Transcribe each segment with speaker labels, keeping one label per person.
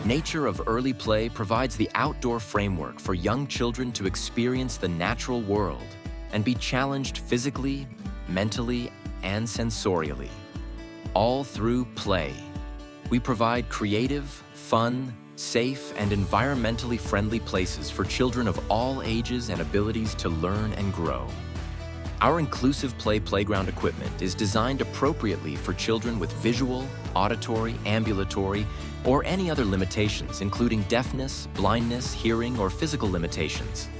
Speaker 1: Nature of early play provides the outdoor framework for young children to experience the natural world and be challenged physically, mentally, and sensorially. All through play. We provide creative, fun, safe, and environmentally friendly places for children of all ages and abilities to learn and grow. Our inclusive play playground equipment is designed appropriately for children with visual, auditory, ambulatory, or any other limitations, including deafness, blindness, hearing, or physical limitations.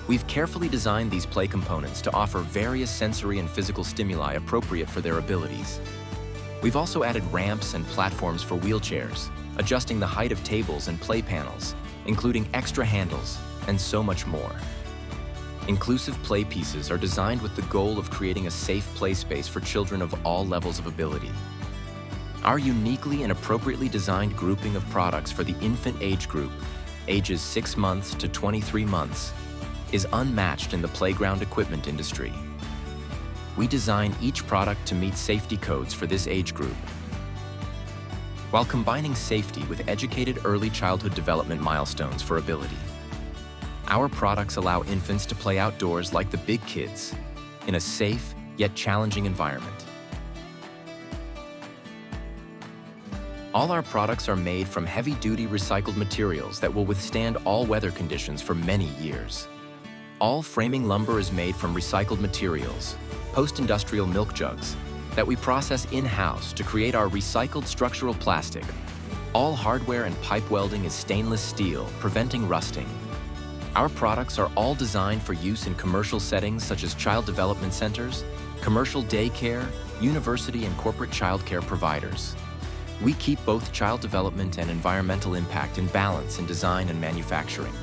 Speaker 1: We've carefully designed these play components to offer various sensory and physical stimuli appropriate for their abilities. We've also added ramps and platforms for wheelchairs, adjusting the height of tables and play panels, including extra handles, and so much more. Inclusive play pieces are designed with the goal of creating a safe play space for children of all levels of ability. Our uniquely and appropriately designed grouping of products for the infant age group, ages 6 months to 23 months, is unmatched in the playground equipment industry. We design each product to meet safety codes for this age group, while combining safety with educated early childhood development milestones for ability. Our products allow infants to play outdoors like the big kids, in a safe yet challenging environment. All our products are made from heavy-duty recycled materials that will withstand all weather conditions for many years. All framing lumber is made from recycled materials, post-industrial milk jugs, that we process in-house to create our recycled structural plastic. All hardware and pipe welding is stainless steel, preventing rusting. Our products are all designed for use in commercial settings such as child development centers, commercial daycare, university and corporate childcare providers. We keep both child development and environmental impact in balance in design and manufacturing.